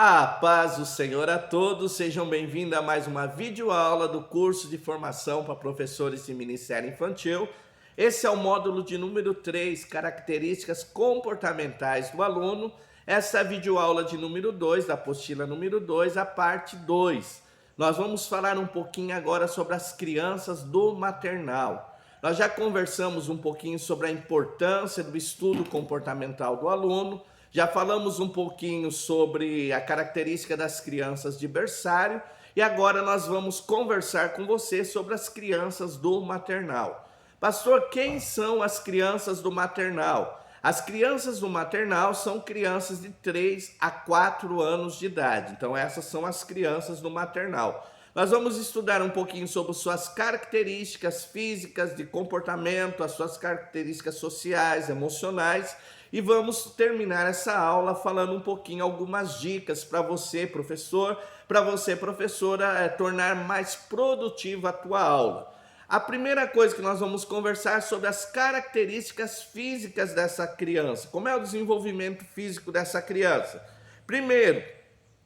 A paz do Senhor a todos, sejam bem-vindos a mais uma videoaula do curso de formação para professores de Ministério Infantil. Esse é o módulo de número 3, características comportamentais do aluno. Essa é a videoaula de número 2, da apostila número 2, a parte 2. Nós vamos falar um pouquinho agora sobre as crianças do maternal. Nós já conversamos um pouquinho sobre a importância do estudo comportamental do aluno. Já falamos um pouquinho sobre a característica das crianças de berçário e agora nós vamos conversar com você sobre as crianças do maternal. Pastor, quem são as crianças do maternal? As crianças do maternal são crianças de 3 a 4 anos de idade. Então essas são as crianças do maternal. Nós vamos estudar um pouquinho sobre suas características físicas, de comportamento, as suas características sociais, emocionais. E vamos terminar essa aula falando um pouquinho, algumas dicas para você, professor, para você, professora, tornar mais produtiva a tua aula. A primeira coisa que nós vamos conversar é sobre as características físicas dessa criança. Como é o desenvolvimento físico dessa criança? Primeiro,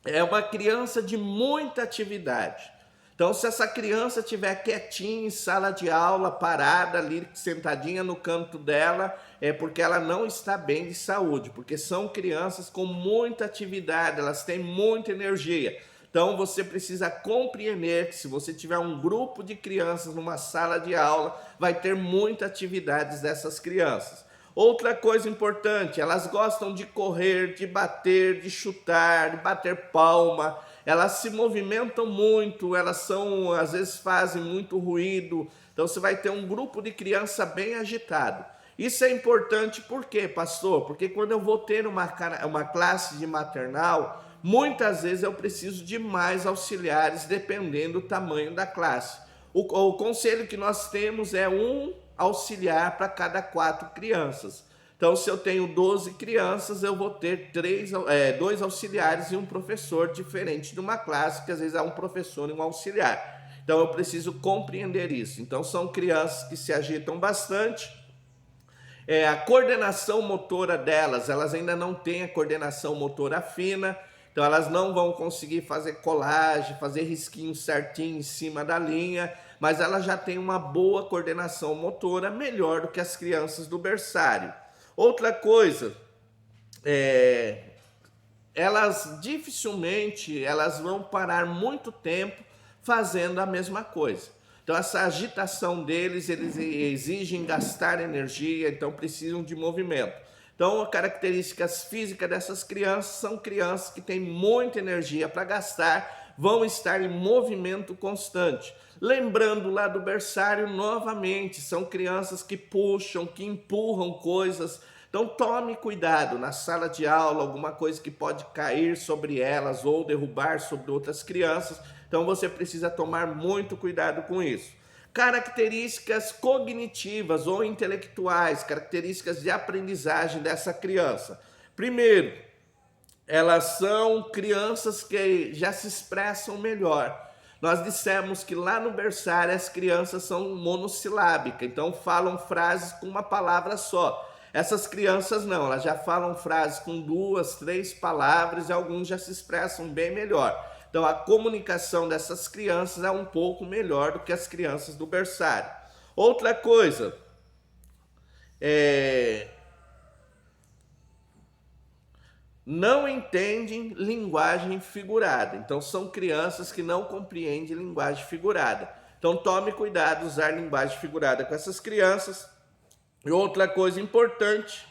é uma criança de muita atividade. Então, se essa criança estiver quietinha em sala de aula, parada ali, sentadinha no canto dela, é porque ela não está bem de saúde, porque são crianças com muita atividade, elas têm muita energia. Então, você precisa compreender que se você tiver um grupo de crianças numa sala de aula, vai ter muitas atividades dessas crianças. Outra coisa importante, elas gostam de correr, de bater, de chutar, de bater palma. Elas se movimentam muito, às vezes fazem muito ruído. Então você vai ter um grupo de criança bem agitado. Isso é importante por quê, pastor? Porque quando eu vou ter uma classe de maternal, muitas vezes eu preciso de mais auxiliares dependendo do tamanho da classe. O conselho que nós temos é um auxiliar para cada 4 crianças. Então, se eu tenho 12 crianças, eu vou ter 2 auxiliares e um professor, diferente de uma classe, que às vezes é um professor e um auxiliar. Então, eu preciso compreender isso. Então, são crianças que se agitam bastante. A coordenação motora delas, elas ainda não têm a coordenação motora fina, então elas não vão conseguir fazer colagem, fazer risquinho certinho em cima da linha, mas elas já têm uma boa coordenação motora, melhor do que as crianças do berçário. Outra coisa, elas dificilmente vão parar muito tempo fazendo a mesma coisa. Então essa agitação deles, eles exigem gastar energia, então precisam de movimento. Então as características físicas dessas crianças são crianças que têm muita energia para gastar, vão estar em movimento constante. Lembrando lá do berçário novamente, são crianças que puxam, que empurram coisas. Então tome cuidado na sala de aula, alguma coisa que pode cair sobre elas ou derrubar sobre outras crianças. Então você precisa tomar muito cuidado com isso. Características cognitivas ou intelectuais, características de aprendizagem dessa criança. Primeiro, elas são crianças que já se expressam melhor. Nós dissemos que lá no berçário as crianças são monossilábicas, então falam frases com uma palavra só. Essas crianças não, elas já falam frases com 2, 3 palavras e alguns já se expressam bem melhor. Então a comunicação dessas crianças é um pouco melhor do que as crianças do berçário. Outra coisa, não entendem linguagem figurada. Então são crianças que não compreendem linguagem figurada. Então tome cuidado usar linguagem figurada com essas crianças. E outra coisa importante,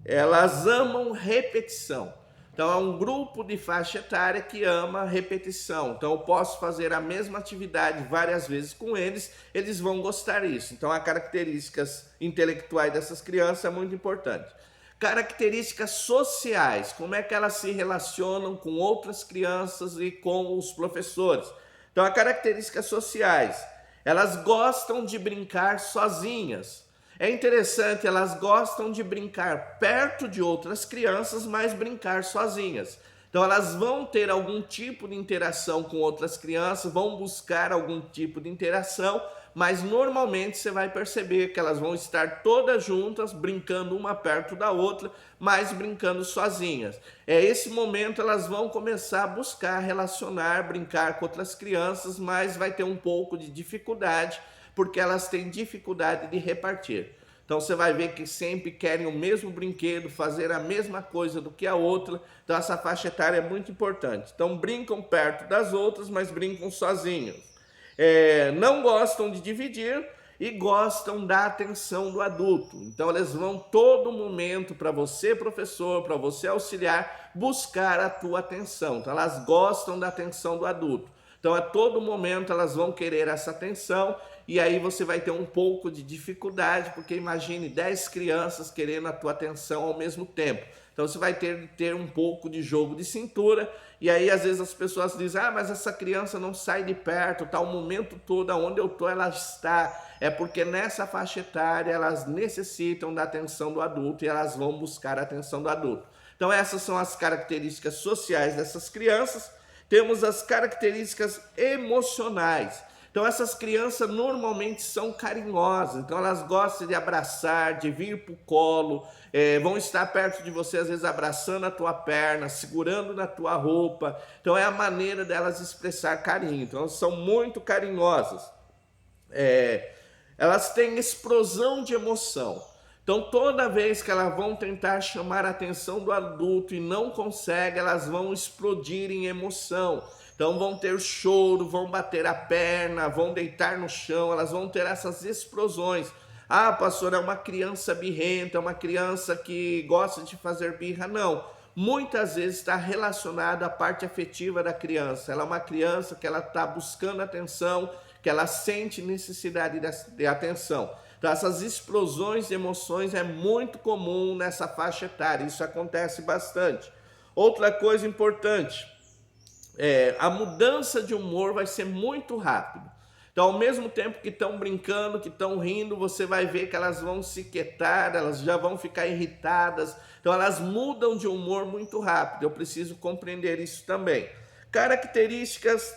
elas amam repetição. Então é um grupo de faixa etária que ama repetição. Então eu posso fazer a mesma atividade várias vezes com eles, eles vão gostar disso. Então as características intelectuais dessas crianças é muito importante. Características sociais, como é que elas se relacionam com outras crianças e com os professores. Então as características sociais, elas gostam de brincar sozinhas. É interessante, elas gostam de brincar perto de outras crianças, mas brincar sozinhas. Então elas vão ter algum tipo de interação com outras crianças, vão buscar algum tipo de interação, mas normalmente você vai perceber que elas vão estar todas juntas, brincando uma perto da outra, mas brincando sozinhas. É esse momento elas vão começar a buscar relacionar, brincar com outras crianças, mas vai ter um pouco de dificuldade, porque elas têm dificuldade de repartir. Então você vai ver que sempre querem o mesmo brinquedo, fazer a mesma coisa do que a outra. Então essa faixa etária é muito importante. Então brincam perto das outras, mas brincam sozinhos. Não gostam de dividir e gostam da atenção do adulto. Então eles vão todo momento para você, professor, para você auxiliar, buscar a tua atenção. Então elas gostam da atenção do adulto. Então a todo momento elas vão querer essa atenção e aí você vai ter um pouco de dificuldade, porque imagine 10 crianças querendo a tua atenção ao mesmo tempo. Então você vai ter um pouco de jogo de cintura, e aí às vezes as pessoas dizem, mas essa criança não sai de perto, tá, o momento todo onde eu tô ela está. É porque nessa faixa etária elas necessitam da atenção do adulto e elas vão buscar a atenção do adulto. Então essas são as características sociais dessas crianças. Temos as características emocionais. Então essas crianças normalmente são carinhosas, então elas gostam de abraçar, de vir para o colo, vão estar perto de você, às vezes abraçando a tua perna, segurando na tua roupa. Então é a maneira delas expressar carinho, então elas são muito carinhosas. Elas têm explosão de emoção. Então toda vez que elas vão tentar chamar a atenção do adulto e não conseguem, elas vão explodir em emoção. Então vão ter choro, vão bater a perna, vão deitar no chão, elas vão ter essas explosões. Pastor, é uma criança birrenta, é uma criança que gosta de fazer birra. Não, muitas vezes está relacionado à parte afetiva da criança. Ela é uma criança que ela está buscando atenção, que ela sente necessidade de atenção. Então essas explosões de emoções é muito comum nessa faixa etária, isso acontece bastante. Outra coisa importante, a mudança de humor vai ser muito rápido. Então, ao mesmo tempo que estão brincando, que estão rindo, você vai ver que elas vão se quietar, elas já vão ficar irritadas. Então, elas mudam de humor muito rápido. Eu preciso compreender isso também. Características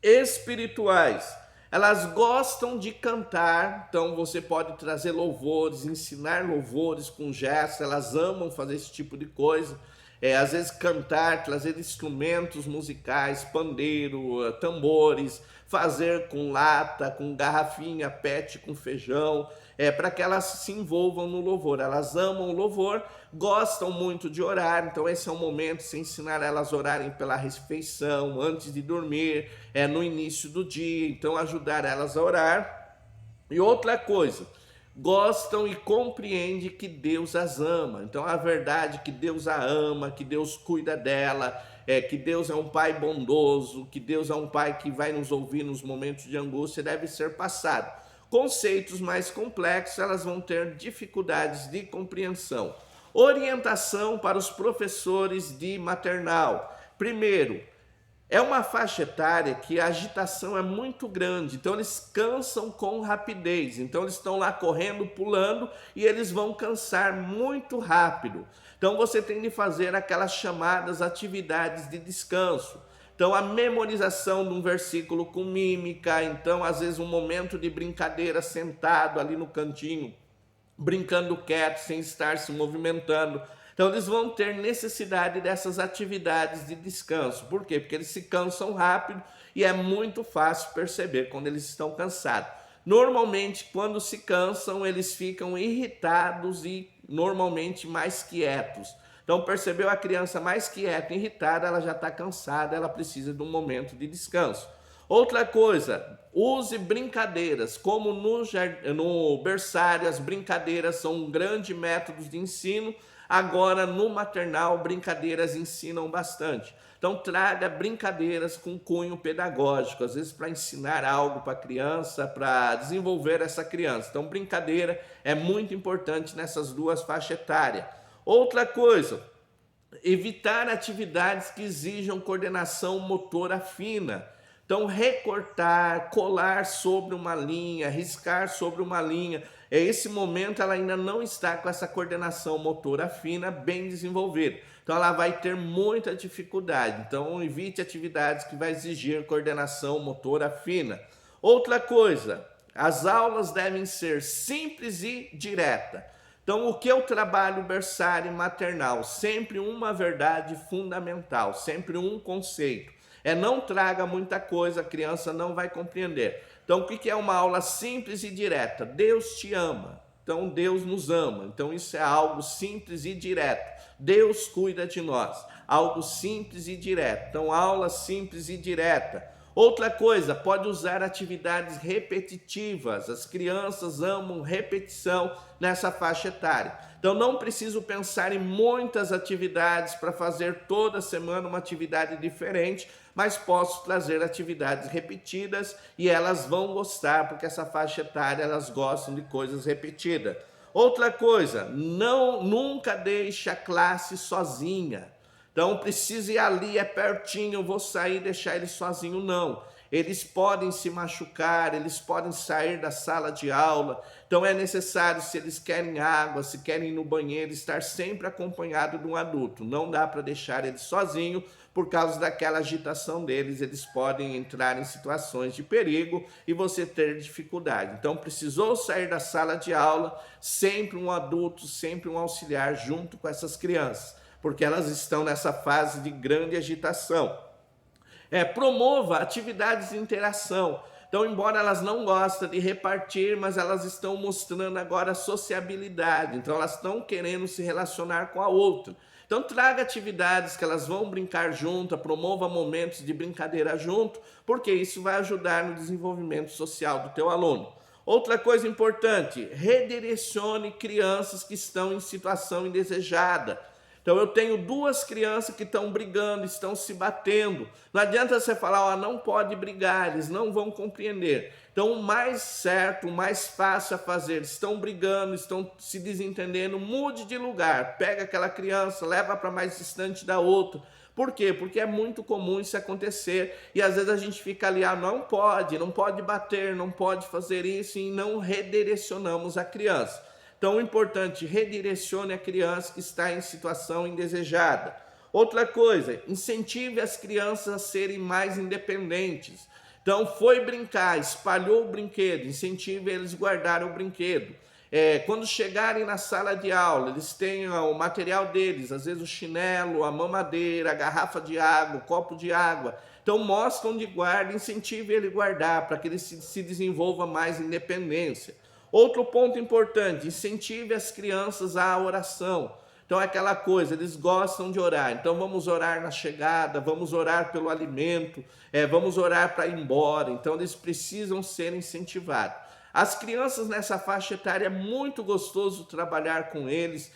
espirituais. Elas gostam de cantar, então você pode trazer louvores, ensinar louvores com gestos, elas amam fazer esse tipo de coisa. Às vezes cantar, trazer instrumentos musicais, pandeiro, tambores, fazer com lata, com garrafinha, PET, com feijão, para que elas se envolvam no louvor. Elas amam o louvor, gostam muito de orar, então esse é o momento de se ensinar elas a orarem pela refeição, antes de dormir, no início do dia, então ajudar elas a orar. E outra coisa, gostam e compreendem que Deus as ama. Então a verdade é que Deus a ama, que Deus cuida dela, que Deus é um pai bondoso, que Deus é um pai que vai nos ouvir nos momentos de angústia, deve ser passado. Conceitos mais complexos, elas vão ter dificuldades de compreensão. Orientação para os professores de maternal. Primeiro, é uma faixa etária que a agitação é muito grande, então eles cansam com rapidez. Então eles estão lá correndo, pulando e eles vão cansar muito rápido. Então você tem de fazer aquelas chamadas atividades de descanso. Então a memorização de um versículo com mímica, então às vezes um momento de brincadeira sentado ali no cantinho, brincando quieto, sem estar se movimentando. Então eles vão ter necessidade dessas atividades de descanso. Por quê? Porque eles se cansam rápido e é muito fácil perceber quando eles estão cansados. Normalmente, quando se cansam, eles ficam irritados e normalmente mais quietos. Então percebeu a criança mais quieta, irritada, ela já está cansada, ela precisa de um momento de descanso. Outra coisa, use brincadeiras, como no berçário, as brincadeiras são um grande método de ensino. Agora, no maternal, brincadeiras ensinam bastante. Então, traga brincadeiras com cunho pedagógico, às vezes para ensinar algo para a criança, para desenvolver essa criança. Então, brincadeira é muito importante nessas duas faixas etárias. Outra coisa, evitar atividades que exijam coordenação motora fina. Então, recortar, colar sobre uma linha, riscar sobre uma linha. Esse momento ela ainda não está com essa coordenação motora fina bem desenvolvida. Então, ela vai ter muita dificuldade. Então, evite atividades que vai exigir coordenação motora fina. Outra coisa, As aulas devem ser simples e direta. Então, o que eu trabalho berçário e maternal? Sempre uma verdade fundamental, sempre um conceito. Não traga muita coisa, a criança não vai compreender. Então, o que é uma aula simples e direta? Deus te ama. Então, Deus nos ama. Então, isso é algo simples e direto. Deus cuida de nós. Algo simples e direto. Então, aula simples e direta. Outra coisa, pode usar atividades repetitivas. As crianças amam repetição nessa faixa etária. Então, não preciso pensar em muitas atividades para fazer toda semana uma atividade diferente, mas posso trazer atividades repetidas e elas vão gostar, porque essa faixa etária elas gostam de coisas repetidas. Outra coisa, nunca deixe a classe sozinha. Então precisa ir ali, é pertinho, eu vou sair e deixar eles sozinhos, não. Eles podem se machucar, eles podem sair da sala de aula. Então é necessário, se eles querem água, se querem ir no banheiro, estar sempre acompanhado de um adulto. Não dá para deixar eles sozinhos, por causa daquela agitação deles, eles podem entrar em situações de perigo e você ter dificuldade. Então precisou sair da sala de aula, sempre um adulto, sempre um auxiliar junto com essas crianças, porque elas estão nessa fase de grande agitação. Promova atividades de interação. Então, embora elas não gostem de repartir, mas elas estão mostrando agora sociabilidade. Então, elas estão querendo se relacionar com a outra. Então, traga atividades que elas vão brincar junto, promova momentos de brincadeira junto, porque isso vai ajudar no desenvolvimento social do teu aluno. Outra coisa importante, redirecione crianças que estão em situação indesejada. Então eu tenho duas crianças que estão brigando, estão se batendo. Não adianta você falar, não pode brigar, eles não vão compreender. Então o mais certo, o mais fácil a fazer, estão brigando, estão se desentendendo, mude de lugar. Pega aquela criança, leva para mais distante da outra. Por quê? Porque é muito comum isso acontecer e às vezes a gente fica ali, não pode bater, não pode fazer isso e não redirecionamos a criança. Então, o importante, redirecione a criança que está em situação indesejada. Outra coisa, incentive as crianças a serem mais independentes. Então, foi brincar, espalhou o brinquedo, incentive eles a guardar o brinquedo. Quando chegarem na sala de aula, eles tenham o material deles, às vezes o chinelo, a mamadeira, a garrafa de água, o copo de água. Então, mostra onde guarda, incentive ele a guardar, para que ele se desenvolva mais independência. Outro ponto importante, incentive as crianças à oração. Então é aquela coisa, eles gostam de orar. Então vamos orar na chegada, vamos orar pelo alimento, vamos orar para ir embora. Então eles precisam ser incentivados. As crianças nessa faixa etária é muito gostoso trabalhar com eles,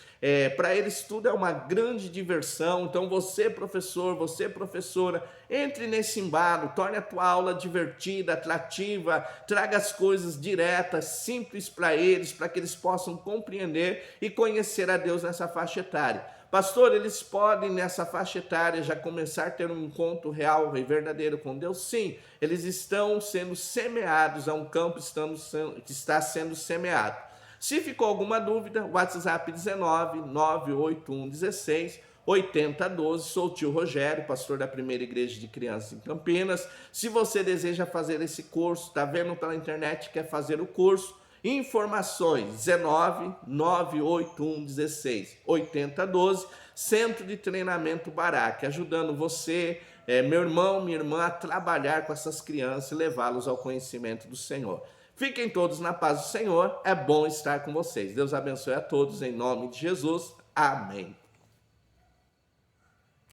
para eles tudo é uma grande diversão. Então você professor, você professora, entre nesse embalo, torne a tua aula divertida, atrativa, traga as coisas diretas, simples para eles, para que eles possam compreender e conhecer a Deus nessa faixa etária. Pastor, eles podem nessa faixa etária já começar a ter um encontro real e verdadeiro com Deus? Sim, eles estão sendo semeados a um campo que está sendo semeado. Se ficou alguma dúvida, WhatsApp 19 981 16 8012, sou o tio Rogério, pastor da Primeira Igreja de Crianças em Campinas. Se você deseja fazer esse curso, está vendo pela internet, quer fazer o curso, informações 19 981 16 8012, Centro de Treinamento Baraque, ajudando você, meu irmão, minha irmã, a trabalhar com essas crianças e levá-los ao conhecimento do Senhor. Fiquem todos na paz do Senhor, é bom estar com vocês. Deus abençoe a todos, em nome de Jesus. Amém.